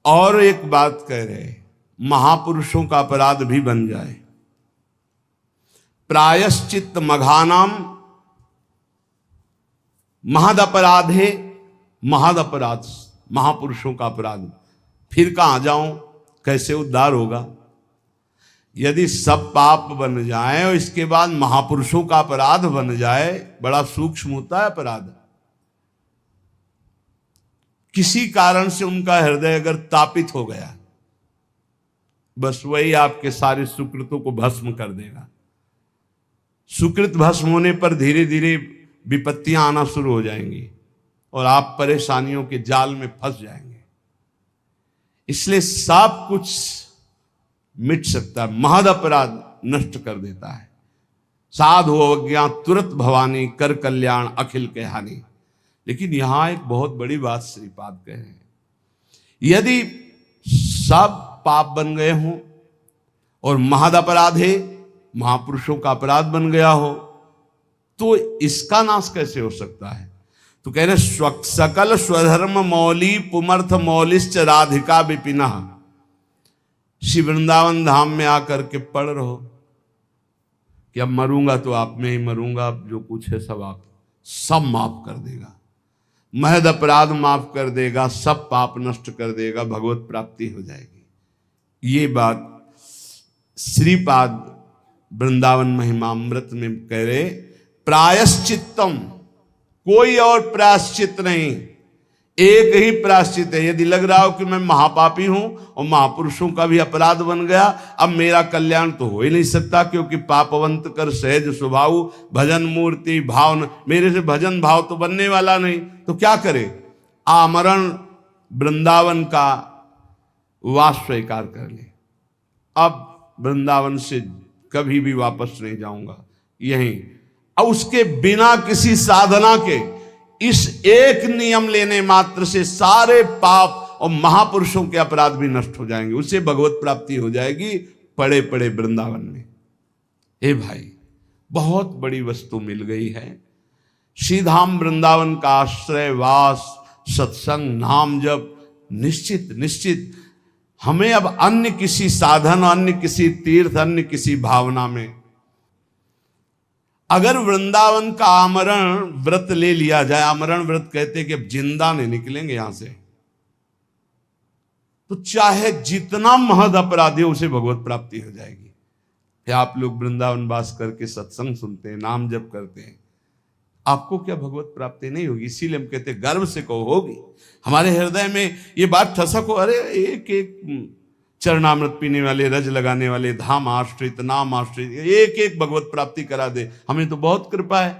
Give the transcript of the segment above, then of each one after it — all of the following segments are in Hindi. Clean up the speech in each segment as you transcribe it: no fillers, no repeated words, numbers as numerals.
और एक बात कह रहे, महापुरुषों का अपराध भी बन जाए। प्रायश्चित मघानाम महद अपराधे, महद अपराध, महापुरुषों का अपराध। फिर कहां जाऊं, कैसे उद्धार होगा? यदि सब पाप बन जाए और इसके बाद महापुरुषों का अपराध बन जाए, बड़ा सूक्ष्म होता है अपराध। किसी कारण से उनका हृदय अगर तापित हो गया, बस वही आपके सारे सुकृतों को भस्म कर देगा। सुकृत भस्म होने पर धीरे धीरे विपत्तियां आना शुरू हो जाएंगी और आप परेशानियों के जाल में फंस जाएंगे। इसलिए सब कुछ मिट सकता है, महद अपराध नष्ट कर देता है। साधु अवज्ञा तुरंत भवानी, कर कल्याण अखिल के हानि। लेकिन यहां एक बहुत बड़ी बात श्रीपाद कह रहे हैं, यदि सब पाप बन गए हों और महद अपराध है, महापुरुषों का अपराध बन गया हो, तो इसका नाश कैसे हो सकता है? तो कह रहे सकल स्वधर्म मौली पुमर्थ मौलिश्च राधिका विपिना। श्री वृंदावन धाम में आकर के पढ़ रहो कि अब मरूंगा तो आप में ही मरूंगा, अब जो कुछ है सब आप, सब माफ कर देगा, महद अपराध माफ कर देगा, सब पाप नष्ट कर देगा, भगवत प्राप्ति हो जाएगी। ये बात श्रीपाद वृंदावन महिमामृत में कह रहे, प्रायश्चित्तम, कोई और प्रायश्चित नहीं, एक ही प्रायश्चित है। यदि लग रहा हो कि मैं महापापी हूं और महापुरुषों का भी अपराध बन गया, अब मेरा कल्याण तो हो ही नहीं सकता, क्योंकि पापवंत कर सहज स्वभाव भजन मूर्ति भाव, मेरे से भजन भाव तो बनने वाला नहीं, तो क्या करे? आमरण वृंदावन का वास स्वीकार कर ले, अब वृंदावन से कभी भी वापस नहीं जाऊंगा, यहीं। और उसके बिना किसी साधना के इस एक नियम लेने मात्र से सारे पाप और महापुरुषों के अपराध भी नष्ट हो जाएंगे, उसे भगवत प्राप्ति हो जाएगी पड़े पड़े वृंदावन में। हे भाई, बहुत बड़ी वस्तु मिल गई है। श्रीधाम वृंदावन का आश्रय वास, सत्संग, नाम जप, निश्चित निश्चित हमें अब अन्य किसी साधन, अन्य किसी तीर्थ, अन्य किसी भावना में, अगर वृंदावन का आमरण व्रत ले लिया जाए, आमरण व्रत कहते हैं कि अब जिंदा नहीं निकलेंगे यहां से, तो चाहे जितना महद अपराधी हो उसे भगवत प्राप्ति हो जाएगी। फिर आप लोग वृंदावन वास करके सत्संग सुनते हैं, नाम जप करते हैं, आपको क्या भगवत प्राप्ति नहीं होगी? इसीलिए हम कहते हैं गर्व से कहो होगी। हमारे हृदय में ये बात ठसक हो, अरे एक एक चरणामृत पीने वाले, रज लगाने वाले, धाम आश्रित, नाम आश्रित, एक एक भगवत प्राप्ति करा दे, हमें तो बहुत कृपा है,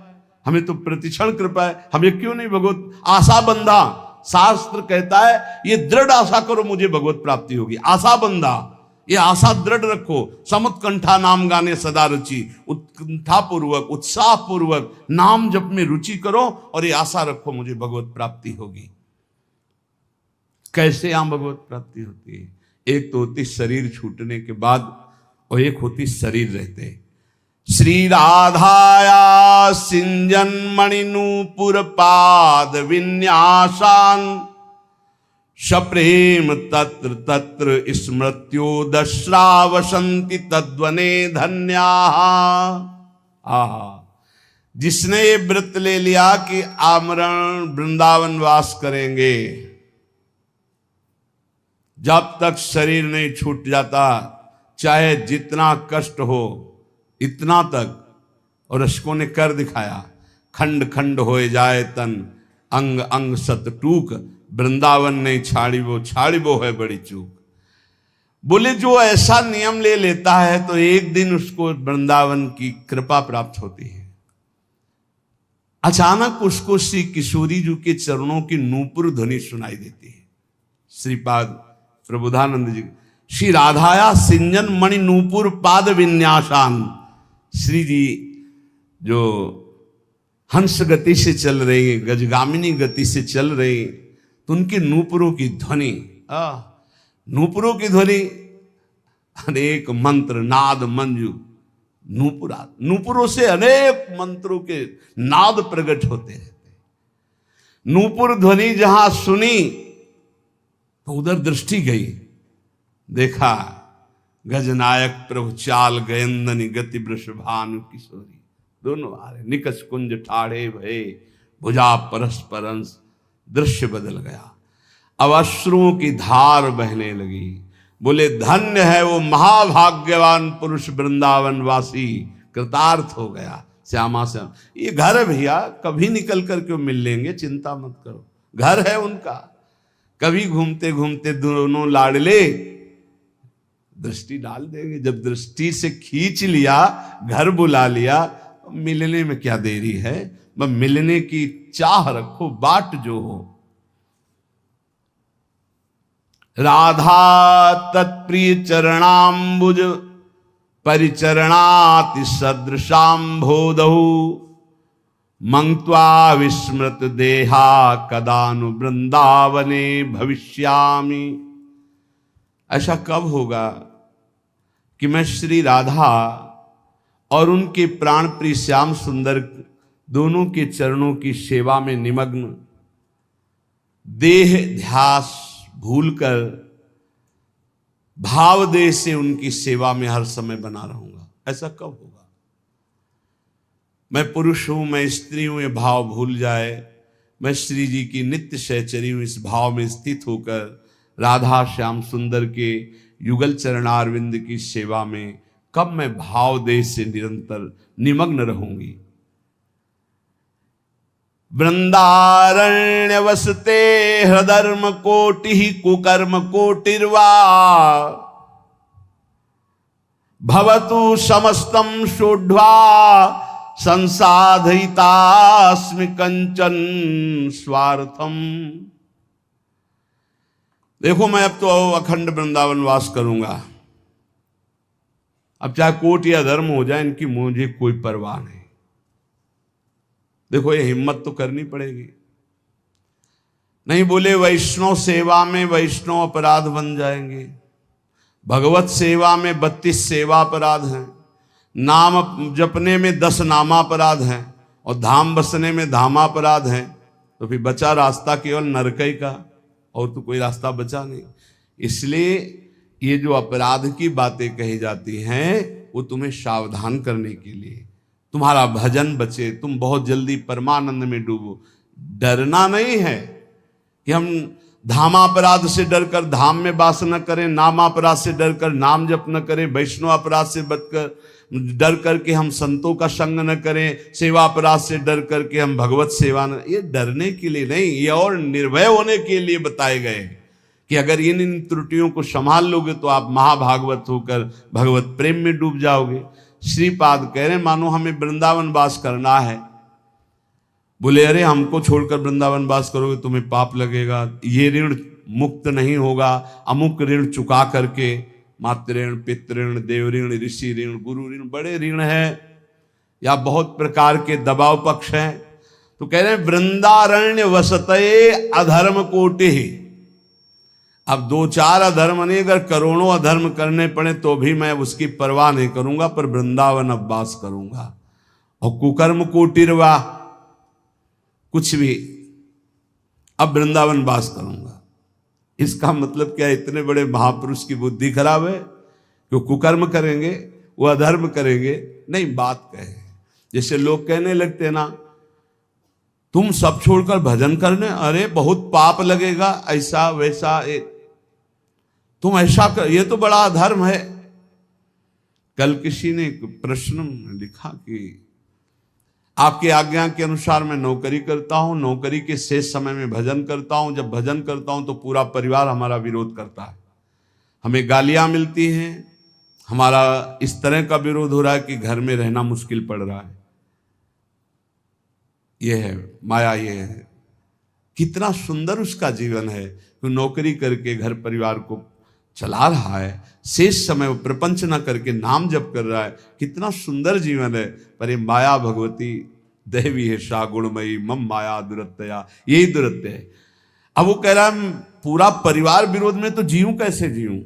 हमें तो प्रतिक्षण कृपा है, हमें क्यों नहीं भगवत आशा बंधा। शास्त्र कहता है ये दृढ़ आशा करो मुझे भगवत प्राप्ति होगी, आशा बंधा, ये आशा दृढ़ रखो। समुत्कंठा नाम गाने सदा रुचि, उत्कंठा पूर्वक, उत्साह पूर्वक नाम जप में रुचि करो और ये आशा रखो मुझे भगवत प्राप्ति होगी। कैसे यहां भगवत प्राप्ति होती है? एक तो होती शरीर छूटने के बाद और एक होती शरीर रहते। श्री राधाया सिंजन मणिनूपुर पाद विन्यासान, सप्रेम तत्र तत्र स्मृत्यो दश्रावसंति तद्वने धन्या। आहा, जिसने ये व्रत ले लिया कि आमरण वृंदावन वास करेंगे, जब तक शरीर नहीं छूट जाता, चाहे जितना कष्ट हो इतना तक, और रशकों ने कर दिखाया, खंड खंड होए जाए तन, अंग अंग सत टूक, वृंदावन नहीं छाड़ी वो है बड़ी चूक। बोले जो ऐसा नियम ले लेता है तो एक दिन उसको वृंदावन की कृपा प्राप्त होती है। अचानक उसको श्री किशोरी जी के चरणों की नूपुर ध्वनि सुनाई देती है। श्रीपाद प्रबोधानंद जी, श्री राधाया सिंजन मणि नूपुर पाद विन्यासान, श्री जी जो हंस गति से चल रही, गजगामिनी गति से चल रही, तो उनके नूपुरों की ध्वनि, नूपुरों की ध्वनि, अनेक मंत्र नाद मंजू, नूपुरों से अनेक मंत्रों के नाद प्रकट होते रहते। नूपुर ध्वनि जहां सुनी तो उधर दृष्टि गई, देखा गजनायक प्रभु चाल गयंदनी गति वृषभानु किशोरी, दोनों आ रहे, निकष कुंज ठाढ़े भये भुजा परस्परंस, दृश्य बदल गया। अब अश्रुओं की धार बहने लगी। बोले धन्य है वो महाभाग्यवान पुरुष वृंदावन वासी, कृतार्थ हो गया। श्यामा श्याम ये घर है भैया, कभी निकल कर क्यों मिल लेंगे, चिंता मत करो, घर है उनका। कभी घूमते घूमते दोनों लाडले दृष्टि डाल देंगे। जब दृष्टि से खींच लिया, घर बुला लिया, मिलने में क्या देरी है, बस मिलने की चाह रखो, बाट जो हो। राधा तत्प्रिय चरणाम्बुज परिचरणाति सदृशाम्भोदहु मंक्त्वा विस्मृत देहा कदानु वृंदावने भविष्यामि। ऐसा कब होगा कि मैं श्री राधा और उनके प्राण प्रिय श्याम सुंदर दोनों के चरणों की सेवा में निमग्न, देह ध्यास भूलकर भाव देह से उनकी सेवा में हर समय बना रहूंगा। ऐसा कब होगा? मैं पुरुष हूं, मैं स्त्री हूं, ये भाव भूल जाए, मैं श्री जी की नित्य सहचरी हूं, इस भाव में स्थित होकर राधा श्याम सुंदर के युगल चरणारविंद की सेवा में कब मैं भाव देह से निरंतर निमग्न रहूंगी। वृंदारण्य वसते हृदर्म कोटि कुकर्म कोटिर्वा भवतु समस्तम शोढ्वा संसाधयितास्मि कंचन स्वार्थम। देखो मैं अब तो अखंड वृंदावन वास करूंगा, अब चाहे कोट या धर्म हो जाए, इनकी मुझे कोई परवाह नहीं। देखो ये हिम्मत तो करनी पड़ेगी। नहीं बोले वैष्णव सेवा में वैष्णव अपराध बन जाएंगे, भगवत सेवा में 32 सेवा अपराध हैं, नाम जपने में 10 नामापराध हैं, और धाम बसने में धामापराध हैं। तो फिर बचा रास्ता केवल नरकई का, और तो कोई रास्ता बचा नहीं। इसलिए ये जो अपराध की बातें कही जाती हैं वो तुम्हें सावधान करने के लिए, तुम्हारा भजन बचे, तुम बहुत जल्दी परमानंद में डूबो। डरना नहीं है कि हम धामापराध से डरकर धाम में वास न करें, नामापराध से डरकर नाम जप न करें, वैष्णव अपराध से डर करके हम संतों का संग न करें, सेवा अपराध से डर करके हम भगवत सेवा न। ये डरने के लिए नहीं, ये और निर्भय होने के लिए बताए गए कि अगर इन त्रुटियों को संभाल लोगे तो आप महाभागवत होकर भगवत प्रेम में डूब जाओगे। श्रीपाद कह रहे मानो हमें वृंदावन वास करना है। बोले अरे हमको छोड़कर वृंदावन वास करोगे तुम्हें पाप लगेगा, ये ऋण मुक्त नहीं होगा, अमुक ऋण चुका करके, मातृ पितृण देव ऋण ऋषि ऋण गुरु ऋण, बड़े ऋण है या बहुत प्रकार के दबाव पक्ष हैं। तो कह रहे हैं वृंदारण्य वसते अधर्म कोटि। अब 2-4 अधर्म नहीं, अगर करोड़ों अधर्म करने पड़े तो भी मैं उसकी परवाह नहीं करूंगा, पर वृंदावन अब वास करूंगा। और कुकर्म कोटिर्वा, कुछ भी, अब वृंदावन वास करूंगा। इसका मतलब क्या, इतने बड़े महापुरुष की बुद्धि खराब है कि कुकर्म करेंगे, वो अधर्म करेंगे? नहीं, बात कहे। जैसे लोग कहने लगते ना तुम सब छोड़कर भजन करने, अरे बहुत पाप लगेगा, ऐसा वैसा, तुम ऐसा कर, ये तो बड़ा अधर्म है। कल किसी ने एक प्रश्न लिखा कि आपकी आज्ञा के अनुसार मैं नौकरी करता हूं, नौकरी के शेष समय में भजन करता हूं, जब भजन करता हूं तो पूरा परिवार हमारा विरोध करता है, हमें गालियां मिलती हैं, हमारा इस तरह का विरोध हो रहा है कि घर में रहना मुश्किल पड़ रहा है। यह है माया, ये है। कितना सुंदर उसका जीवन है, तो नौकरी करके घर परिवार को चला रहा है, शेष समय वो प्रपंच न करके नाम जप कर रहा है, कितना सुंदर जीवन है। पर ये माया भगवती देवी है सा गुणमयी मम माया दुरत्या, यही दुरत्य है। अब वो कह रहा है पूरा परिवार विरोध में, तो जीऊं कैसे जीऊं,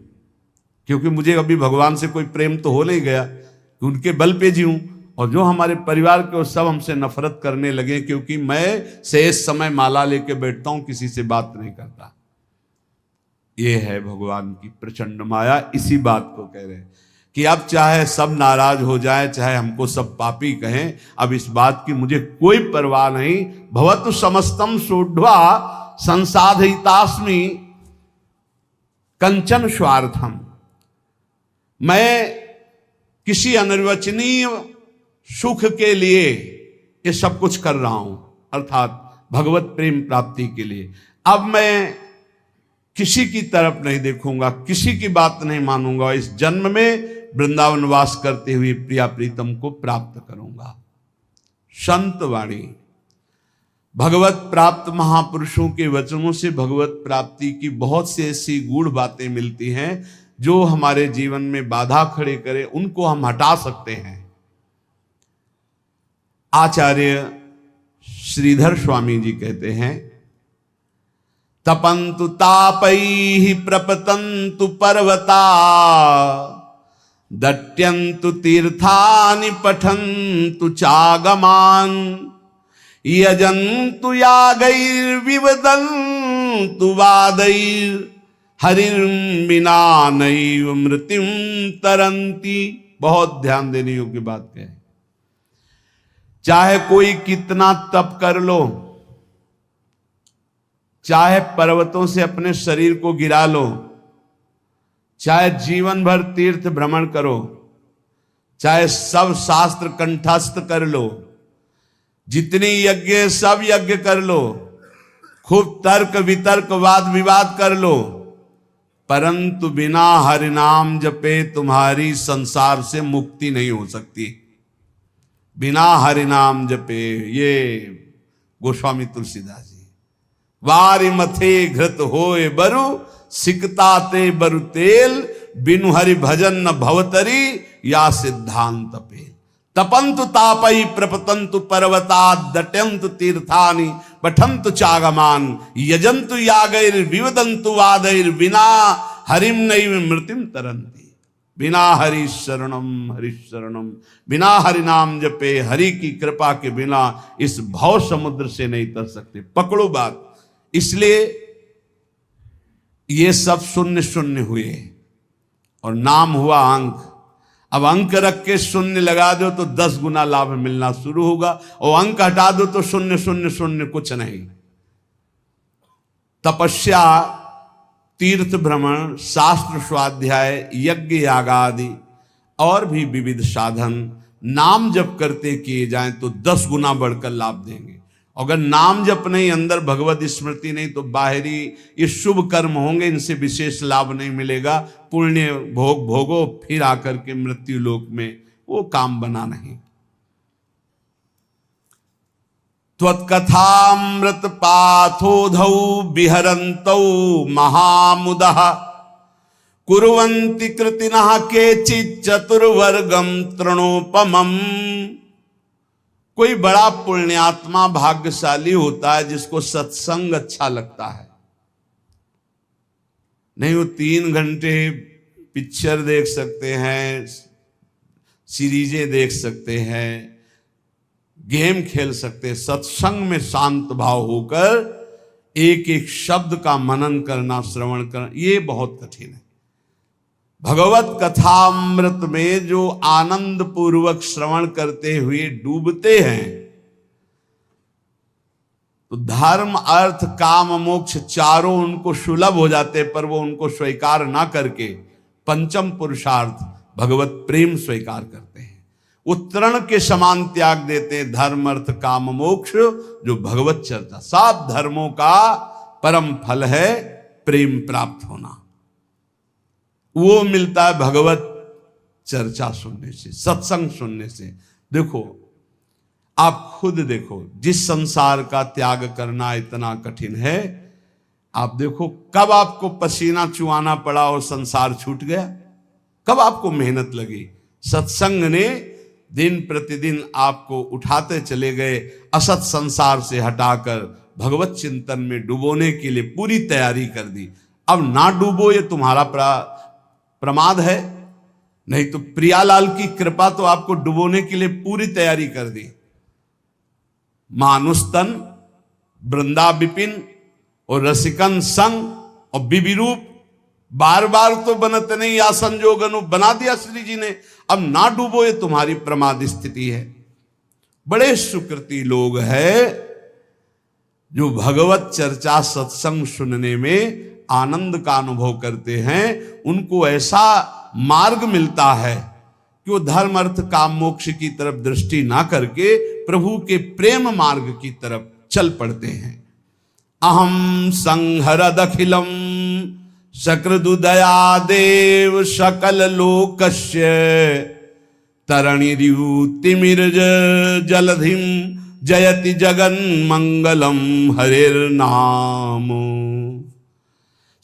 क्योंकि मुझे अभी भगवान से कोई प्रेम तो हो नहीं गया कि उनके बल पे जीऊं, और जो हमारे परिवार के वो सब हमसे नफरत करने लगे क्योंकि मैं शेष समय माला लेके बैठता हूं, किसी से बात नहीं करता। ये है भगवान की प्रचंड माया। इसी बात को कह रहे हैं कि अब चाहे सब नाराज हो जाए, चाहे हमको सब पापी कहें, अब इस बात की मुझे कोई परवाह नहीं। भवतु समस्तम सोढ़वा संसाधितास्मि कंचन स्वार्थम। मैं किसी अनिर्वचनीय सुख के लिए ये सब कुछ कर रहा हूं, अर्थात भगवत प्रेम प्राप्ति के लिए। अब मैं किसी की तरफ नहीं देखूंगा, किसी की बात नहीं मानूंगा। इस जन्म में वृंदावन वास करते हुए प्रिया प्रीतम को प्राप्त करूंगा। संत वाणी, भगवत प्राप्त महापुरुषों के वचनों से भगवत प्राप्ति की बहुत सी ऐसी गूढ़ बातें मिलती हैं जो हमारे जीवन में बाधा खड़े करे, उनको हम हटा सकते हैं। आचार्य श्रीधर स्वामी जी कहते हैं, तपंतु तापैहि प्रपतंतु पर्वता, दट्यंतु तीर्थानि पठन्तु चागमान, यजन्तु यागैर्विवदन्तु वादैर्, हरिर्बिना नैव मृत्युं तरन्ति। बहुत ध्यान देने योग्य बात कहे। चाहे कोई कितना तप कर लो, चाहे पर्वतों से अपने शरीर को गिरा लो, चाहे जीवन भर तीर्थ भ्रमण करो, चाहे सब शास्त्र कंठस्थ कर लो, जितनी यज्ञ सब यज्ञ कर लो, खूब तर्क वितर्क वाद विवाद कर लो, परंतु बिना हरि नाम जपे तुम्हारी संसार से मुक्ति नहीं हो सकती। बिना हरि नाम जपे, ये गोस्वामी तुलसीदास जी। वारि मथे घृत होए बरु, सिकता ते बरु तेल, बिनु हरि भजन न भवतरी, या सिद्धांत पेल। तपंतु तापई प्रपतंतु पर्वता, दट्यंतु तीर्थानि पठन्तु चागमान, यजन्तु यागैर विवदन्तु वादैर, बिना हरिम नैव मृत्युम तरन्ति। बिना हरि शरणम, बिना हरि नाम जपे, हरि की कृपा के बिना इस भव समुद्र से नहीं तर सकते। पकड़ो बात। इसलिए ये सब शून्य शून्य हुए और नाम हुआ अंक। अब अंक रख के शून्य लगा दो तो 10 गुना लाभ मिलना शुरू होगा, और अंक हटा दो तो शून्य शून्य शून्य कुछ नहीं। तपस्या, तीर्थ भ्रमण, शास्त्र स्वाध्याय, यज्ञ यागादि और भी विविध साधन नाम जप करते किए जाएं तो 10 गुना बढ़कर लाभ देंगे। अगर नाम जप नहीं, अंदर भगवत स्मृति नहीं, तो बाहरी ये शुभ कर्म होंगे, इनसे विशेष लाभ नहीं मिलेगा। पुण्य भोग भोगो, फिर आकर के मृत्यु लोक में वो काम बना नहीं। त्वत्कथामृत पाथोधौ विहरन्तौ महामुदः, कुर्वन्ति कृतिनः केचित् चतुर्वर्गं तृणोपमम्। कोई बड़ा पुण्यात्मा भाग्यशाली होता है जिसको सत्संग अच्छा लगता है। नहीं वो 3 घंटे पिक्चर देख सकते हैं, सीरीजें देख सकते हैं, गेम खेल सकते हैं। सत्संग में शांत भाव होकर एक एक शब्द का मनन करना, श्रवण करना, ये बहुत कठिन है। भगवत कथामृत में जो आनंद पूर्वक श्रवण करते हुए डूबते हैं, तो धर्म अर्थ काम मोक्ष चारों उनको सुलभ हो जाते, पर वो उनको स्वीकार ना करके पंचम पुरुषार्थ भगवत प्रेम स्वीकार करते हैं। वो तृण के समान त्याग देते हैं धर्म अर्थ काम मोक्ष, जो भगवत चर्चा। सब धर्मों का परम फल है प्रेम प्राप्त होना। वो मिलता है भगवत चर्चा सुनने से, सत्संग सुनने से। देखो, आप खुद देखो, जिस संसार का त्याग करना इतना कठिन है, आप देखो कब आपको पसीना चुआना पड़ा और संसार छूट गया, कब आपको मेहनत लगी। सत्संग ने दिन प्रतिदिन आपको उठाते चले गए, असत संसार से हटाकर भगवत चिंतन में डुबोने के लिए पूरी तैयारी कर दी। अब ना डूबो ये तुम्हारा प्रमाद है, नहीं तो प्रियालाल की कृपा तो आपको डुबोने के लिए पूरी तैयारी कर दी। मानुस्तन, वृंदा विपिन और रसिकन संग और बिबिरूप बार बार तो बनत नहीं आसन जोगनु, बना दिया श्री जी ने, अब ना डूबो, ये तुम्हारी प्रमाद स्थिति है। बड़े सुकृति लोग हैं जो भगवत चर्चा सत्संग सुनने में आनंद का अनुभव करते हैं। उनको ऐसा मार्ग मिलता है कि वो धर्म अर्थ काम मोक्ष की तरफ दृष्टि ना करके प्रभु के प्रेम मार्ग की तरफ चल पड़ते हैं। अहम संहरदखिलम सकृदुदया देव सकल लोकस्य तरणिर्युतिमिर्ज जलधिम जयति जगन मंगलम हरिर्नाम।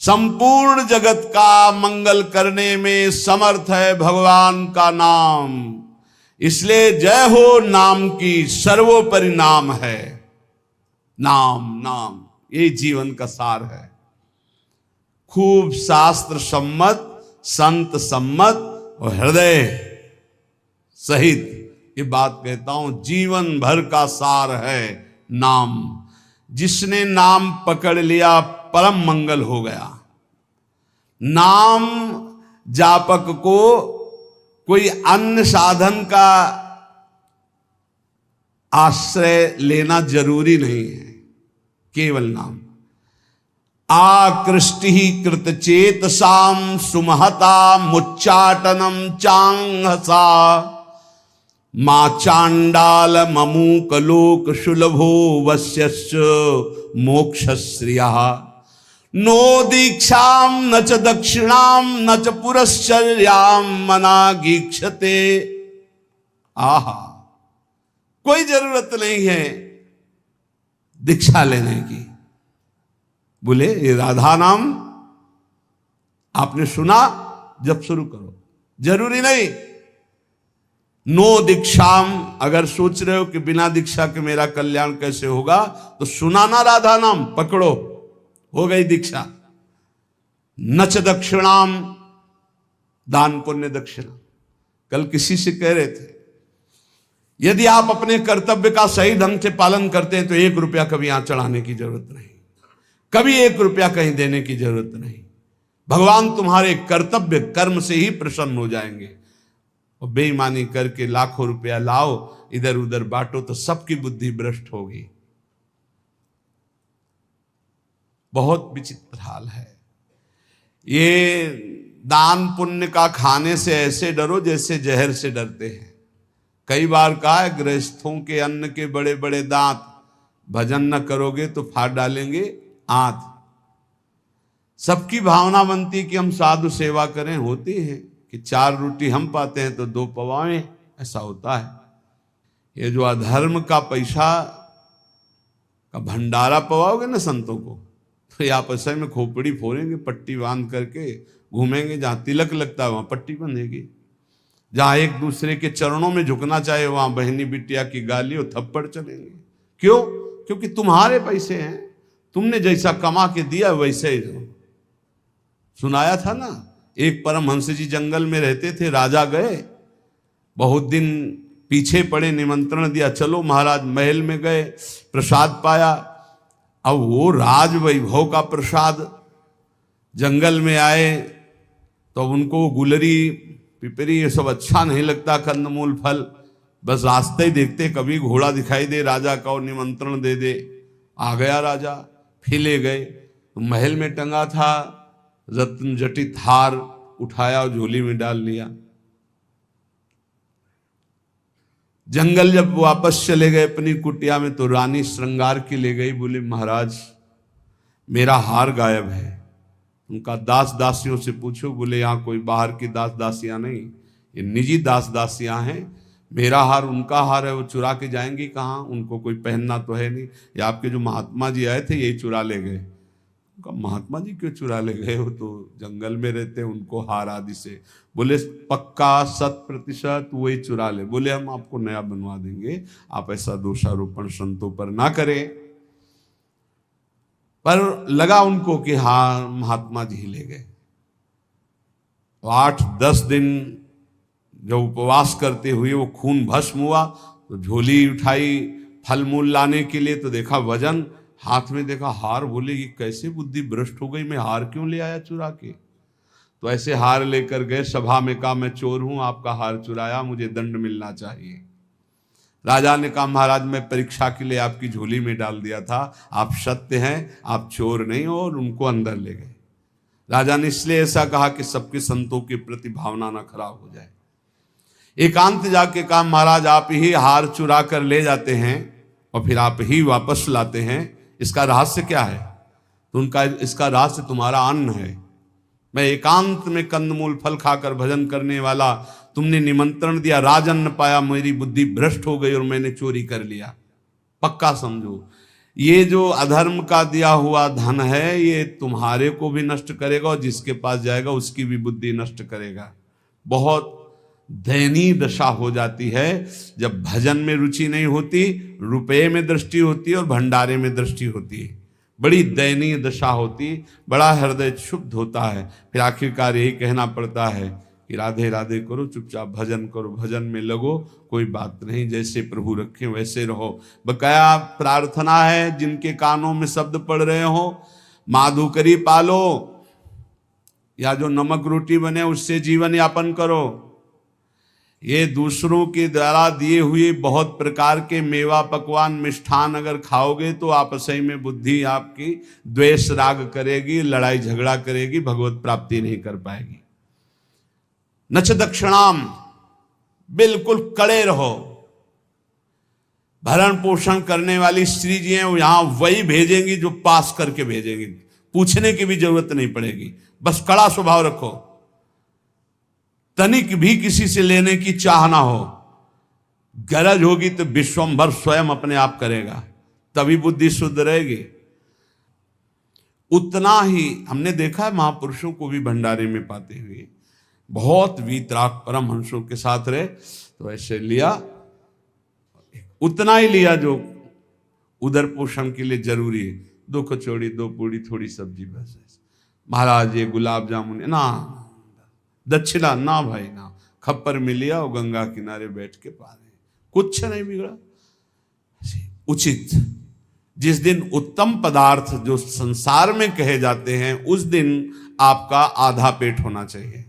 संपूर्ण जगत का मंगल करने में समर्थ है भगवान का नाम, इसलिए जय हो नाम की, सर्वोपरि नाम है। नाम नाम ये जीवन का सार है। खूब शास्त्र सम्मत, संत सम्मत और हृदय सहित ये बात कहता हूं, जीवन भर का सार है नाम। जिसने नाम पकड़ लिया परम मंगल हो गया। नाम जापक को कोई अन्य साधन का आश्रय लेना जरूरी नहीं है, केवल नाम। आकृष्टि कृत चेतसाम सुमहता मुच्चाटनम चांगसा मां चांडाल ममूक लोक शुलभो वस्यश्च मोक्षश्रिया नो दीक्षाम न च दक्षिणाम न च पुरश्चर्याम मनागीक्षते। आहा, कोई जरूरत नहीं है दीक्षा लेने की। बोले ये राधा नाम आपने सुना, जब शुरू करो, जरूरी नहीं। नो दीक्षाम, अगर सोच रहे हो कि बिना दीक्षा के मेरा कल्याण कैसे होगा, तो सुना ना राधा नाम, पकड़ो, हो गई दीक्षा। नच दक्षिणाम, दान पुण्य दक्षिणा। कल किसी से कह रहे थे, यदि आप अपने कर्तव्य का सही ढंग से पालन करते हैं तो 1 रुपया कभी यहां चढ़ाने की जरूरत नहीं, कभी 1 रुपया कहीं देने की जरूरत नहीं। भगवान तुम्हारे कर्तव्य कर्म से ही प्रसन्न हो जाएंगे। और बेईमानी करके लाखों रुपया लाओ, इधर उधर बांटो, तो सबकी बुद्धि भ्रष्ट होगी। बहुत विचित्र हाल है। ये दान पुण्य का खाने से ऐसे डरो जैसे जहर से डरते हैं। कई बार कहा है, गृहस्थों के अन्न के बड़े बड़े दांत, भजन न करोगे तो फाड़ डालेंगे आंत। सबकी भावना बनती कि हम साधु सेवा करें, होती है कि 4 रोटी हम पाते हैं तो 2 पवाएं, ऐसा होता है। ये जो अधर्म का पैसा का भंडारा पवाओगे ना संतों को, तो ये आपस में खोपड़ी फोड़ेंगे, पट्टी बांध करके घूमेंगे। जहां तिलक लगता है वहां पट्टी बंधेगी, जहां एक दूसरे के चरणों में झुकना चाहे वहां बहनी बिटिया की गाली और थप्पड़ चलेंगे। क्यों? क्योंकि तुम्हारे पैसे हैं, तुमने जैसा कमा के दिया वैसे ही दो। सुनाया था ना, एक परमहंस जी जंगल में रहते थे, राजा गए, बहुत दिन पीछे पड़े, निमंत्रण दिया, चलो महाराज। महल में गए, प्रसाद पाया। अब वो राज वैभव का प्रसाद, जंगल में आए तो उनको गुलरी पिपरी ये सब अच्छा नहीं लगता, कंदमूल फल। बस रास्ते ही देखते कभी घोड़ा दिखाई दे राजा का और निमंत्रण दे दे। आ गया राजा, फिर ले गए तो महल में टंगा था रत्न जटित हार, उठाया और झोली में डाल लिया। जंगल जब वापस चले गए अपनी कुटिया में तो रानी श्रृंगार की ले गई। बोले महाराज मेरा हार गायब है। उनका दास दासियों से पूछो। बोले यहाँ कोई बाहर की दास दासियां नहीं, ये निजी दास दासियां हैं। मेरा हार उनका हार है, वो चुरा के जाएंगी कहाँ? उनको कोई पहनना तो है नहीं। ये आपके जो महात्मा जी आए थे यही चुरा ले गए। उनका महात्मा जी क्यों चुरा ले गए? वो तो जंगल में रहते, उनको हार आदि से। बोले पक्का 100% वही चुरा ले। बोले हम आपको नया बनवा देंगे, आप ऐसा दोषारोपण संतों पर ना करें। पर लगा उनको कि हाँ महात्मा जी ही ले गए। 8-10 दिन जब उपवास करते हुए वो खून भस्म हुआ तो झोली उठाई फल मूल लाने के लिए, तो देखा वजन, हाथ में देखा हार। बोले ये कैसे बुद्धि भ्रष्ट हो गई, मैं हार क्यों ले आया चुरा के? तो ऐसे हार लेकर गए, सभा में कहा मैं चोर हूं, आपका हार चुराया, मुझे दंड मिलना चाहिए। राजा ने कहा महाराज मैं परीक्षा के लिए आपकी झोली में डाल दिया था, आप सत्य हैं, आप चोर नहीं हो, और उनको अंदर ले गए। राजा ने इसलिए ऐसा कहा कि सबके संतों के प्रति भावना ना खराब हो जाए। एकांत जाके कहा महाराज आप ही हार चुरा कर ले जाते हैं और फिर आप ही वापस लाते हैं, इसका रहस्य क्या है? तो उनका इसका रहस्य तुम्हारा अन्न है। मैं एकांत में कंदमूल फल खाकर भजन करने वाला, तुमने निमंत्रण दिया, राजन्न पाया, मेरी बुद्धि भ्रष्ट हो गई और मैंने चोरी कर लिया। पक्का समझो ये जो अधर्म का दिया हुआ धन है ये तुम्हारे को भी नष्ट करेगा और जिसके पास जाएगा उसकी भी बुद्धि नष्ट करेगा। बहुत दयनीय दशा हो जाती है जब भजन में रुचि नहीं होती, रुपये में दृष्टि होती है और भंडारे में दृष्टि होती है। बड़ी दयनीय दशा होती, बड़ा हृदय क्षुब्ध होता है। फिर आखिरकार यही कहना पड़ता है कि राधे राधे करो, चुपचाप भजन करो, भजन में लगो, कोई बात नहीं, जैसे प्रभु रखें वैसे रहो। बकाया प्रार्थना है जिनके कानों में शब्द पड़ रहे हो, माधुकरी पालो या जो नमक रोटी बने उससे जीवन यापन करो। ये दूसरों के द्वारा दिए हुए बहुत प्रकार के मेवा पकवान मिष्ठान अगर खाओगे तो आपसही में बुद्धि आपकी द्वेष राग करेगी, लड़ाई झगड़ा करेगी, भगवत प्राप्ति नहीं कर पाएगी। नच दक्षिणाम, बिल्कुल कड़े रहो। भरण पोषण करने वाली स्त्री जी हैं वो यहां वही भेजेंगी जो पास करके भेजेंगी, पूछने की भी जरूरत नहीं पड़ेगी, बस कड़ा स्वभाव रखो, तनिक भी किसी से लेने की चाह ना हो। गरज होगी तो विश्वंभर स्वयं अपने आप करेगा, तभी बुद्धि शुद्ध रहेगी। उतना ही हमने देखा है महापुरुषों को भी भंडारे में पाते हुए, बहुत वीतराग परमहंसों के साथ रहे तो ऐसे लिया, उतना ही लिया जो उदर पोषण के लिए जरूरी है, 2 कचौड़ी 2 पूड़ी थोड़ी सब्जी बस। महाराज ये गुलाब जामुन ना, दक्षिणा ना भाई ना, खप्पर में लिया और गंगा किनारे बैठ के पा रहे, कुछ नहीं बिगड़ा। उचित जिस दिन उत्तम पदार्थ जो संसार में कहे जाते हैं उस दिन आपका आधा पेट होना चाहिए,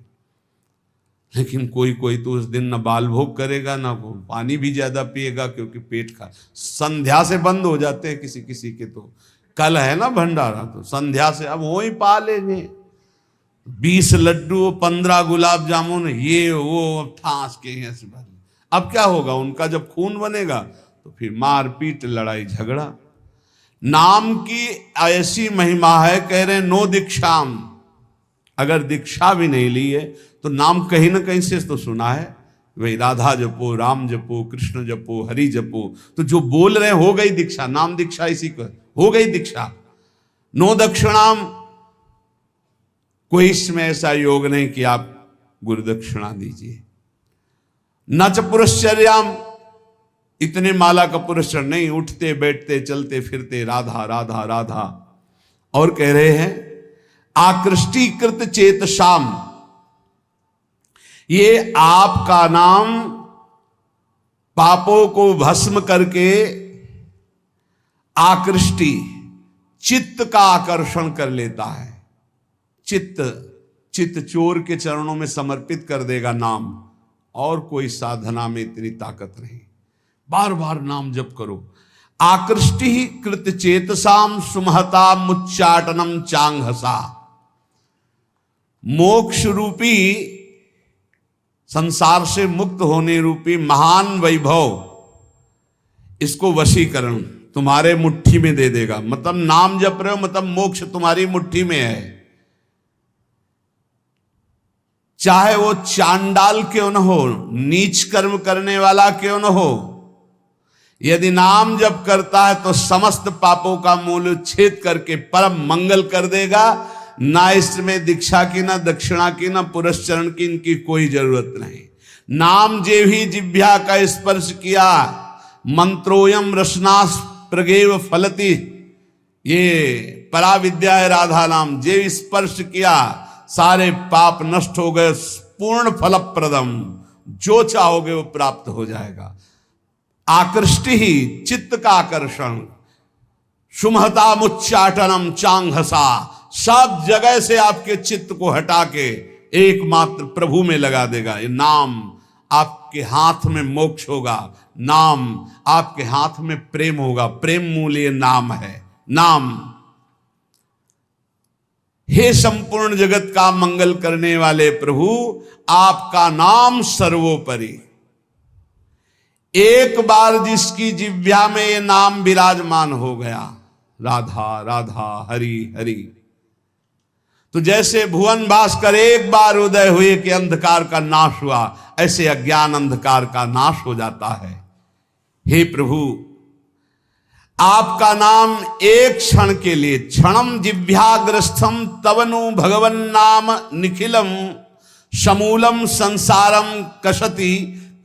लेकिन कोई कोई तो उस दिन न बाल भोग करेगा ना वो पानी भी ज्यादा पिएगा, क्योंकि पेट का संध्या से बंद हो जाते हैं किसी किसी के। तो कल है ना भंडारा, तो संध्या से अब वो ही पा लेंगे, 20 लड्डू 15 गुलाब जामुन ये वो ठास के हैं। अब क्या होगा उनका, जब खून बनेगा तो फिर मार पीट लड़ाई झगड़ा। नाम की ऐसी महिमा है, कह रहे नो दीक्षाम, अगर दीक्षा भी नहीं ली है तो नाम कहीं ना कहीं से तो सुना है, वही राधा जपो, राम जपो, कृष्ण जपो, हरि जपो, तो जो बोल रहे हो गई दीक्षा, नाम दीक्षा इसी को हो गई दीक्षा। नो दक्षिणाम, कोई इसमें ऐसा योग नहीं कि आप गुरु दक्षिणा दीजिए। न च पुरश्चर्याम, इतने माला का पुरस्कार नहीं, उठते बैठते चलते फिरते राधा राधा राधा। और कह रहे हैं आकृष्टीकृत चेतसाम, ये आपका नाम पापों को भस्म करके आकृष्टि चित्त का आकर्षण कर लेता है। चित्त चोर के चरणों में समर्पित कर देगा नाम, और कोई साधना में इतनी ताकत नहीं। बार बार नाम जप करो। आकृष्टि कृत चेतसाम सुमहता मुच्चाटनम चांगहसा, मोक्ष रूपी संसार से मुक्त होने रूपी महान वैभव, इसको वशीकरण तुम्हारे मुट्ठी में दे देगा। मतलब नाम जप रहे हो मतलब मोक्ष तुम्हारी मुट्ठी में है, चाहे वो चांडाल क्यों न हो, नीच कर्म करने वाला क्यों न हो। यदि नाम जप करता है तो समस्त पापों का मूल छेद करके परम मंगल कर देगा। ना इसमें दीक्षा की, ना दक्षिणा की, ना पुरस्चरण की, इनकी कोई जरूरत नहीं। नाम जे भी जिह्वा का स्पर्श किया, मंत्रोयम रसनास प्रगेव फलति, ये पराविद्या है राधा नाम, जे स्पर्श किया सारे पाप नष्ट हो गए, पूर्ण फलप्रदम, जो चाहोगे वो प्राप्त हो जाएगा। आकृष्टि ही चित्त का आकर्षण, सुमहता मुच्चाटनम चांगहसा, सब जगह से आपके चित्त को हटा के एकमात्र प्रभु में लगा देगा। ये नाम आपके हाथ में मोक्ष होगा, नाम आपके हाथ में प्रेम होगा, प्रेम मूल ये नाम है। नाम, हे संपूर्ण जगत का मंगल करने वाले प्रभु, आपका नाम सर्वोपरि। एक बार जिसकी जिह्वा में ये नाम विराजमान हो गया, राधा राधा हरि हरि, तो जैसे भुवन भास्कर एक बार उदय हुए कि अंधकार का नाश हुआ, ऐसे अज्ञान अंधकार का नाश हो जाता है। हे प्रभु, आपका नाम एक क्षण के लिए, क्षणम जिह्वाग्रस्थम तवनु भगवन नाम निखिलम समूलम संसारम कसति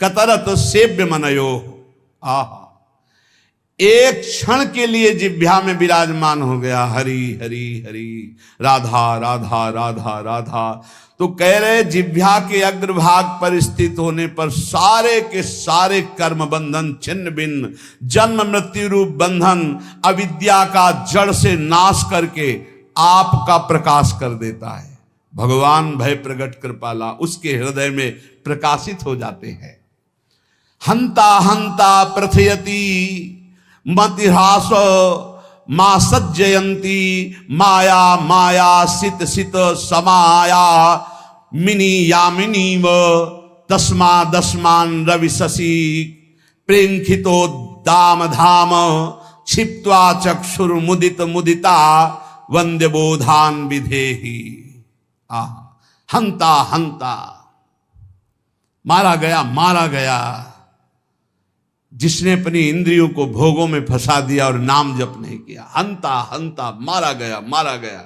कतरत सेव्य मनयो। आहा, एक क्षण के लिए जिह्वा में विराजमान हो गया, हरि हरि हरि, राधा राधा राधा राधा। तो कह रहे जिह्वा के अग्रभाग पर स्थित होने पर सारे के सारे कर्म बंधन छिन्न भिन्न, जन्म मृत्यु रूप बंधन अविद्या का जड़ से नाश करके आपका प्रकाश कर देता है। भगवान भय प्रगट कृपाला उसके हृदय में प्रकाशित हो जाते हैं। हंता हंता प्रथयति मतिहास मां सज्जयंती माया माया सित सित समाया मिनी यामिनीव तस्मा दस्मान रवि शशि प्रेंखितो दाम धाम क्षिप्त्वा चक्षुर मुदित मुदिता वंद्य बोधान विधेहि। हंता हंता, मारा गया मारा गया, जिसने अपनी इंद्रियों को भोगों में फंसा दिया और नाम जप नहीं किया। हंता हंता, मारा गया मारा गया,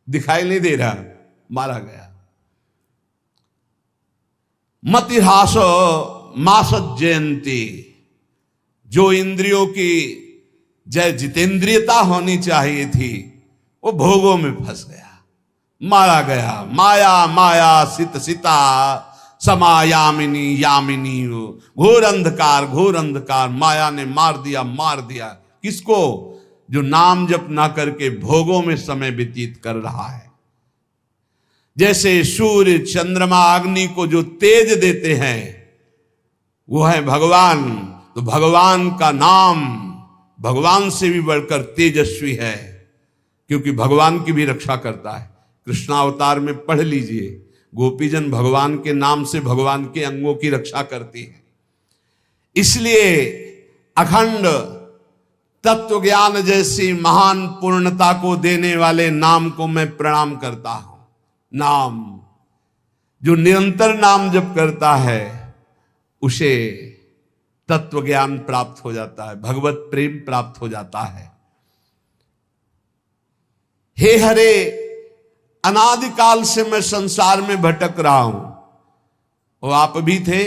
दिखाई नहीं दे रहा, मारा गया। मतिहास मासत जयंती, जो इंद्रियों की जय जितेंद्रियता होनी चाहिए थी वो भोगों में फंस गया, मारा गया। माया माया सित सिता समायामिनी यामिनी, घोर अंधकार माया ने मार दिया। किसको? जो नाम जप ना करके भोगों में समय व्यतीत कर रहा है। जैसे सूर्य चंद्रमा अग्नि को जो तेज देते हैं वो है भगवान, तो भगवान का नाम भगवान से भी बढ़कर तेजस्वी है, क्योंकि भगवान की भी रक्षा करता है। कृष्णावतार में पढ़ लीजिए, गोपीजन भगवान के नाम से भगवान के अंगों की रक्षा करती है। इसलिए अखंड तत्व ज्ञान जैसी महान पूर्णता को देने वाले नाम को मैं प्रणाम करता हूं। नाम, जो निरंतर नाम जप करता है उसे तत्व ज्ञान प्राप्त हो जाता है, भगवत प्रेम प्राप्त हो जाता है। हे हरे, अनादिकाल से मैं संसार में भटक रहा हूं, वो आप भी थे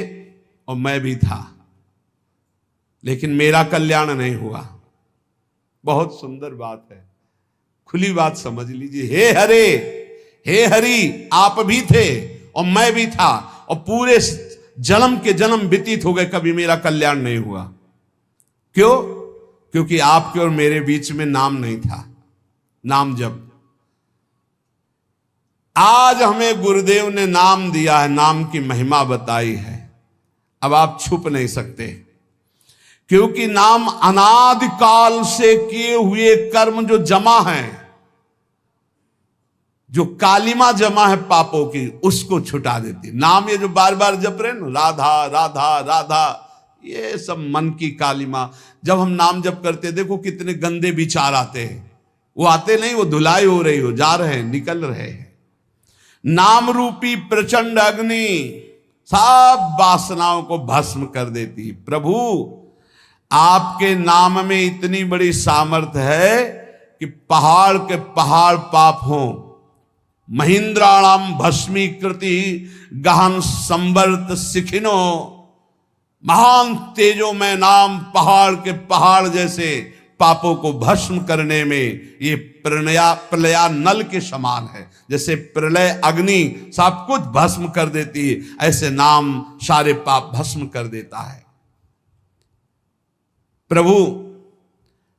और मैं भी था, लेकिन मेरा कल्याण नहीं हुआ। बहुत सुंदर बात है, खुली बात समझ लीजिए। हे हरे, हे हरि, आप भी थे और मैं भी था, और पूरे जन्म के जन्म व्यतीत हो गए, कभी मेरा कल्याण नहीं हुआ। क्यों? क्योंकि आपके और मेरे बीच में नाम नहीं था, नाम जप। आज हमें गुरुदेव ने नाम दिया है, नाम की महिमा बताई है, अब आप छुप नहीं सकते, क्योंकि नाम अनादिकाल से किए हुए कर्म जो जमा है, जो कालिमा जमा है पापों की, उसको छुटा देती है। नाम ये जो बार बार जप रहे ना, राधा राधा राधा, ये सब मन की कालिमा। जब हम नाम जप करते, देखो कितने गंदे विचार आते हैं, वो आते नहीं, वो धुलाई हो रही हो, जा रहे हैं, निकल रहे हैं। नाम रूपी प्रचंड अग्नि सब वासनाओं को भस्म कर देती। प्रभु, आपके नाम में इतनी बड़ी सामर्थ्य है कि पहाड़ के पहाड़ पाप हों, महिंद्राणाम भस्मीकृति गहन संवर्त सिखिनो, महान तेजो में नाम पहाड़ के पहाड़ जैसे पापों को भस्म करने में ये प्रलया नल के समान है। जैसे प्रलय अग्नि सब कुछ भस्म कर देती है, ऐसे नाम सारे पाप भस्म कर देता है। प्रभु,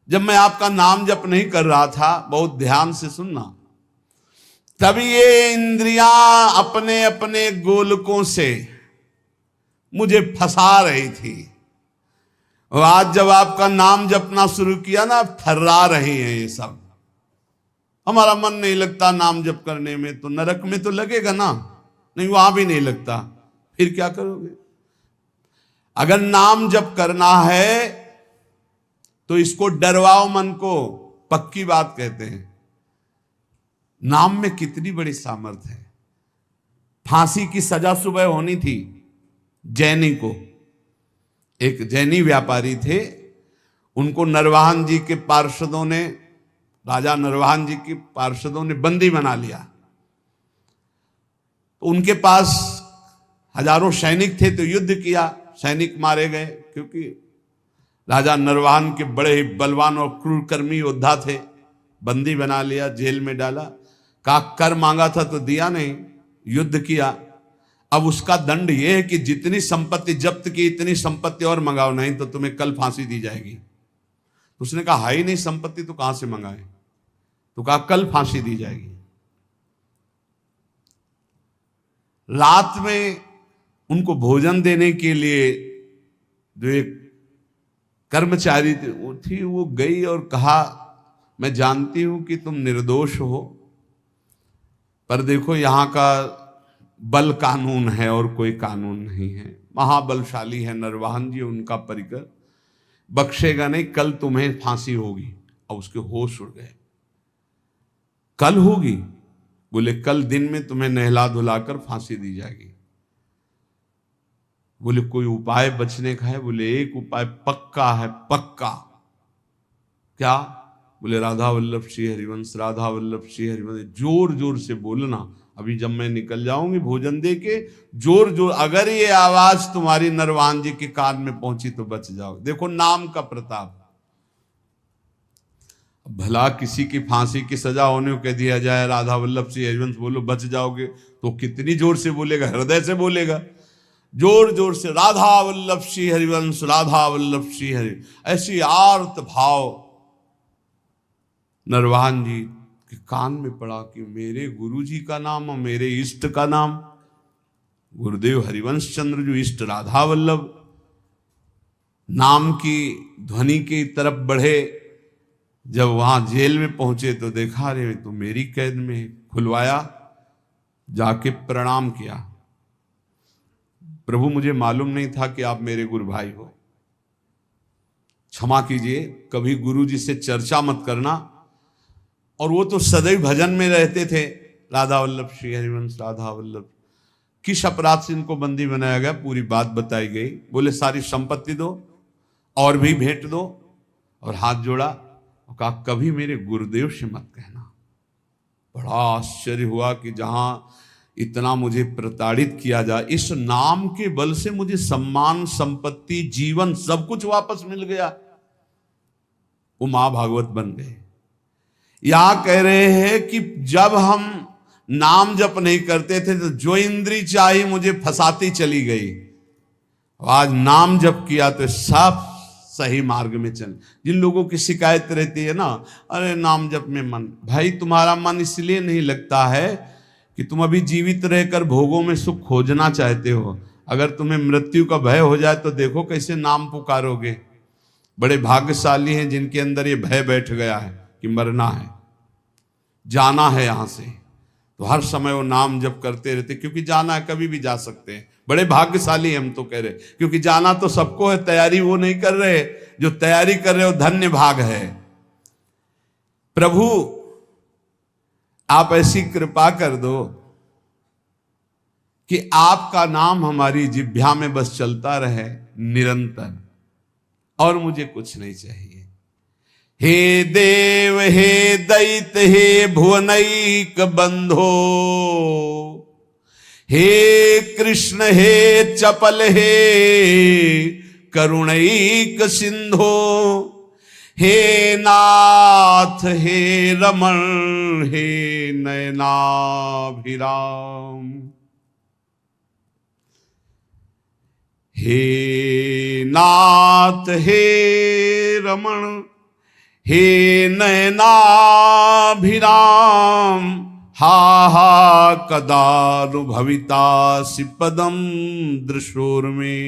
जब मैं आपका नाम जप नहीं कर रहा था, बहुत ध्यान से सुनना, तब ये इंद्रियां अपने अपने गोलकों से मुझे फंसा रही थी। और आज जब आपका नाम जपना शुरू किया ना, अब थर्रा रही हैं ये सब। हमारा मन नहीं लगता नाम जप करने में, तो नरक में तो लगेगा ना, नहीं वहां भी नहीं लगता, फिर क्या करोगे? अगर नाम जप करना है तो इसको डरवाओ मन को, पक्की बात कहते हैं। नाम में कितनी बड़ी सामर्थ्य है। फांसी की सजा सुबह होनी थी जैनी को। एक जैनी व्यापारी थे, उनको नरवाहन जी के पार्षदों ने, राजा नरवाहन जी के पार्षदों ने बंदी बना लिया। तो उनके पास हजारों सैनिक थे, तो युद्ध किया, सैनिक मारे गए, क्योंकि राजा नरवाहन के बड़े ही बलवान और क्रूरकर्मी योद्धा थे। बंदी बना लिया, जेल में डाला, कहा कर मांगा था तो दिया नहीं, युद्ध किया। अब उसका दंड यह है कि जितनी संपत्ति जब्त की इतनी संपत्ति और मंगाओ, नहीं तो तुम्हें कल फांसी दी जाएगी। उसने कहा है ही नहीं संपत्ति, तो कहां से मंगाए? तो कहा कल फांसी दी जाएगी। रात में उनको भोजन देने के लिए जो एक कर्मचारी थी वो गई और कहा, मैं जानती हूं कि तुम निर्दोष हो, पर देखो यहां का बल कानून है और कोई कानून नहीं है। महाबलशाली है नरवाहन जी, उनका परिकर, बख्शेगा नहीं, कल तुम्हें फांसी होगी। और उसके होश उड़ गए। कल होगी? बोले कल दिन में तुम्हें नहला धुलाकर फांसी दी जाएगी। बोले कोई उपाय बचने का है? बोले एक उपाय पक्का है, पक्का। क्या? बोले राधा वल्लभ श्री हरिवंश, राधा वल्लभ श्री हरिवंश, जोर जोर से बोलना। अभी जब मैं निकल जाऊंगी भोजन दे के, जोर जोर, अगर ये आवाज तुम्हारी नरवाहन जी के कान में पहुंची तो बच जाओ। देखो नाम का प्रताप। भला किसी की फांसी की सजा होने को कह दिया जाए राधा वल्लभ श्री हरिवंश बोलो बच जाओगे, तो कितनी जोर से बोलेगा? हृदय से बोलेगा, जोर जोर से, राधा वल्लभ श्री हरिवंश, राधा वल्लभ श्री हरि। ऐसी आर्त भाव नरवाहन जी के कान में पड़ा कि मेरे गुरु जी का नाम और मेरे इष्ट का नाम, गुरुदेव हरिवंश चंद्र जो इष्ट राधा वल्लभ, नाम की ध्वनि की तरफ बढ़े। जब वहां जेल में पहुंचे तो देखा, रे तो मेरी कैद में। खुलवाया, जाके प्रणाम किया, प्रभु मुझे मालूम नहीं था कि आप मेरे गुरु भाई हो, क्षमा कीजिए, कभी गुरु जी से चर्चा मत करना। और वो तो सदैव भजन में रहते थे, राधा वल्लभ श्री हरिवंश, राधा वल्लभ। किस अपराध से इनको बंदी बनाया गया, पूरी बात बताई गई। बोले सारी संपत्ति दो और भी भेंट दो, और हाथ जोड़ा और कहा कभी मेरे गुरुदेव से मत कहना। बड़ा आश्चर्य हुआ कि जहां इतना मुझे प्रताड़ित किया जाए, इस नाम के बल से मुझे सम्मान, संपत्ति, जीवन सब कुछ वापस मिल गया। वो मां भागवत बन गए। यहां कह रहे हैं कि जब हम नाम जप नहीं करते थे तो जो इंद्री चाही मुझे फंसाती चली गई, आज नाम जप किया तो सब सही मार्ग में चल। जिन लोगों की शिकायत रहती है ना, अरे नाम जप में मन, भाई तुम्हारा मन इसलिए नहीं लगता है कि तुम अभी जीवित रहकर भोगों में सुख खोजना चाहते हो। अगर तुम्हें मृत्यु का भय हो जाए तो देखो कैसे नाम पुकारोगे। बड़े भाग्यशाली हैं जिनके अंदर ये भय बैठ गया है कि मरना है, जाना है यहां से, तो हर समय वो नाम जप करते रहते, क्योंकि जाना है, कभी भी जा सकते हैं। बड़े भाग्यशाली हम तो कह रहे, क्योंकि जाना तो सबको है, तैयारी वो नहीं कर रहे, जो तैयारी कर रहे हो धन्य भाग है। प्रभु आप ऐसी कृपा कर दो कि आपका नाम हमारी जिह्वा में बस चलता रहे निरंतर, और मुझे कुछ नहीं चाहिए। हे देव हे दैत हे भुवनैक बंधो, हे कृष्ण हे चपल हे करुणैक सिंधो, हे नाथ हे रमण हे नयनाभिराम, हे नाथ हे रमण हे नयनाभिराम। हा हा कदानुभवितासि पदम दृशोर्मे।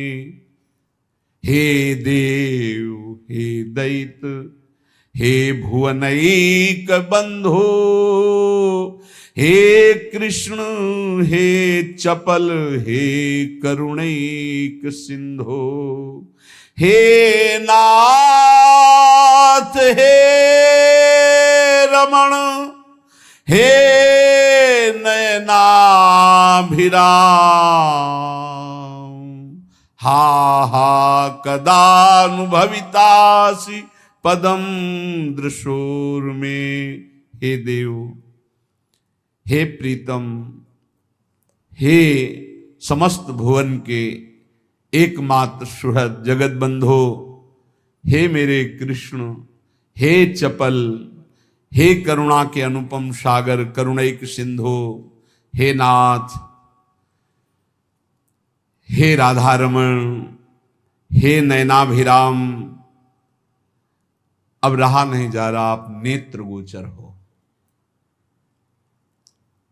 हे देव हे दैत हे भुवनैक बंधो, हे कृष्ण हे चपल हे करुणैक सिंधो। हे नाथ हे रमण हे नयनाभिराम, हा हा कदानुभवितासि पदम दृशोर्मे। हे देव हे प्रीतम हे समस्त भुवन के एकमात्र सुहृद जगत बंधो, हे मेरे कृष्ण हे चपल हे करुणा के अनुपम सागर करुणैक सिंधो। हे नाथ हे राधारमण हे नयनाभिराम, अब रहा नहीं जा रहा, आप नेत्र गोचर हो।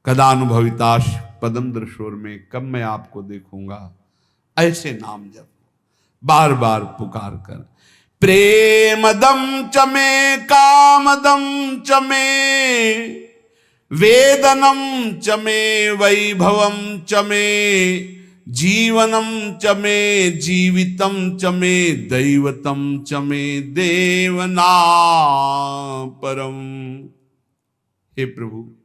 कदानुभविताश पदम दृशोर में, कब मैं आपको देखूंगा। ऐसे नाम जप बार बार पुकार कर। प्रेमदम च मे कामदम च मे वेदनम च मे वैभवम च मे जीवनम च मे जीवितम च मे दैवतम च मे देवना परम। हे प्रभु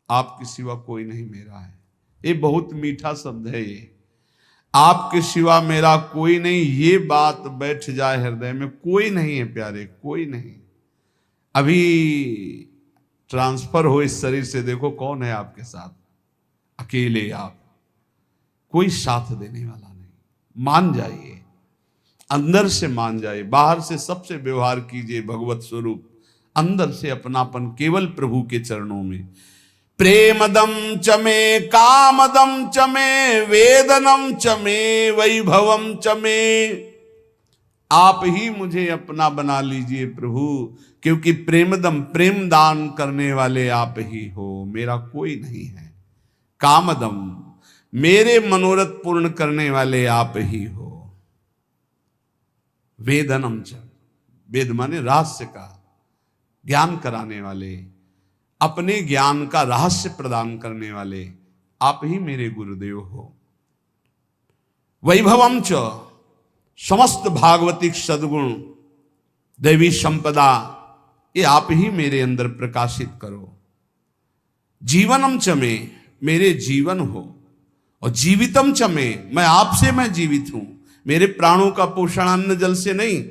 आपके सिवा कोई नहीं मेरा है। ये बहुत मीठा शब्द है ये, आपके सिवा मेरा कोई नहीं। ये बात बैठ जाए हृदय में, कोई नहीं है प्यारे, कोई नहीं। अभी ट्रांसफर हो इस शरीर से, देखो कौन है आपके साथ। अकेले आप, कोई साथ देने वाला नहीं। मान जाइए, अंदर से मान जाइए। बाहर से सबसे व्यवहार कीजिए भगवत स्वरूप, अंदर से अपनापन केवल प्रभु के चरणों में। प्रेमदम च मे कामदम च मे वेदनम च मे वैभवम च मे। आप ही मुझे अपना बना लीजिए प्रभु, क्योंकि प्रेमदम प्रेम दान करने वाले आप ही हो, मेरा कोई नहीं है। कामदम मेरे मनोरथ पूर्ण करने वाले आप ही हो। वेदनम च, वेद माने रहस्य का ज्ञान कराने वाले, अपने ज्ञान का रहस्य प्रदान करने वाले आप ही मेरे गुरुदेव हो। वैभवम च, समस्त भागवतिक सद्गुण दैवी संपदा ये आप ही मेरे अंदर प्रकाशित करो। जीवनम च में, मेरे जीवन हो। और जीवितम च में, मैं आपसे मैं जीवित हूं। मेरे प्राणों का पोषण अन्न जल से नहीं,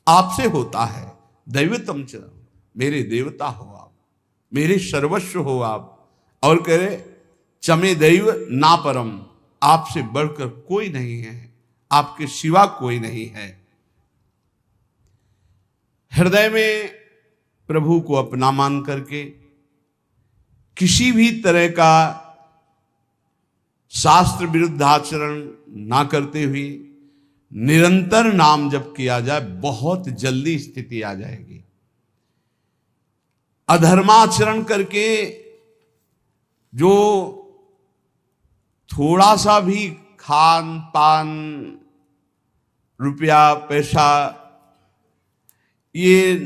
आपसे होता है। दैवतम च, मेरे देवता हो आप, मेरे सर्वस्व हो आप। और कह रहे चमे दैव ना परम, आपसे बढ़कर कोई नहीं है, आपके सिवा कोई नहीं है। हृदय में प्रभु को अपना मान करके किसी भी तरह का शास्त्र विरुद्ध आचरण ना करते हुए निरंतर नाम जप किया जाए, बहुत जल्दी स्थिति आ जाएगी। अधर्माचरण करके जो थोड़ा सा भी खान पान रुपया पैसा ये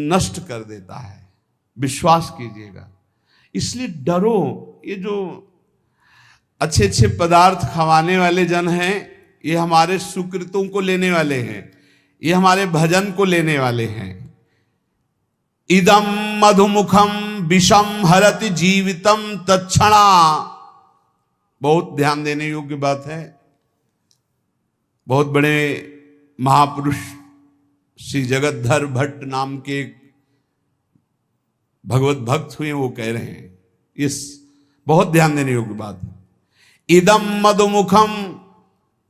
नष्ट कर देता है, विश्वास कीजिएगा। इसलिए डरो। ये जो अच्छे अच्छे पदार्थ खवाने वाले जन हैं, ये हमारे सुकृतों को लेने वाले हैं, ये हमारे भजन को लेने वाले हैं। इदम मधुमुखम विषम हरति जीवितम तत्क्षणा, बहुत ध्यान देने योग्य बात है। बहुत बड़े महापुरुष श्री जगतधर भट्ट नाम के भगवत भक्त हुए, वो कह रहे हैं, इस बहुत ध्यान देने योग्य बात है। इदम मधुमुखम,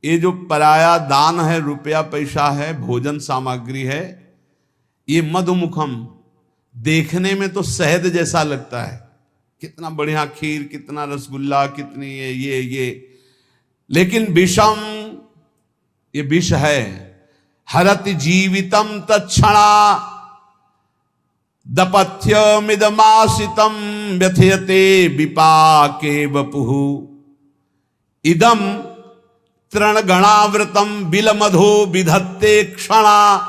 ये जो पराया दान है, रुपया पैसा है, भोजन सामग्री है, ये मधुमुखम, देखने में तो शहद जैसा लगता है, कितना बढ़िया खीर, कितना रसगुल्ला, कितनी ये लेकिन विषम, ये विष है। हरति जीवितम तत्क्षणा, दपथ्यमिदमासितं व्यथयते विपाके वपुः इदं तृणगणावृतं बिलमधो विधत्ते क्षणा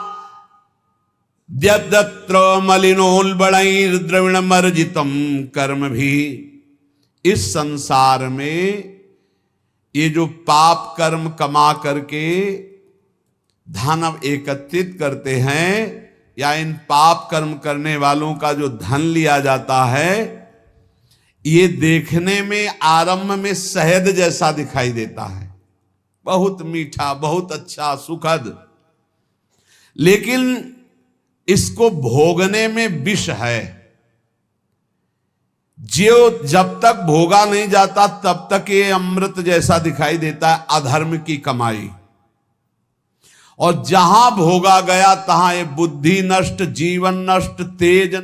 द्यद्यत्र मलिनोल्बणैर्द्रविणमर्जितं कर्म भी। इस संसार में ये जो पाप कर्म कमा करके धन एकत्रित करते हैं या इन पाप कर्म करने वालों का जो धन लिया जाता है, ये देखने में आरंभ में शहद जैसा दिखाई देता है, बहुत मीठा, बहुत अच्छा, सुखद, लेकिन इसको भोगने में विष है। जो जब तक भोगा नहीं जाता तब तक ये अमृत जैसा दिखाई देता है, अधर्म की कमाई। और जहां भोगा गया तहां ये बुद्धि नष्ट, जीवन नष्ट, तेज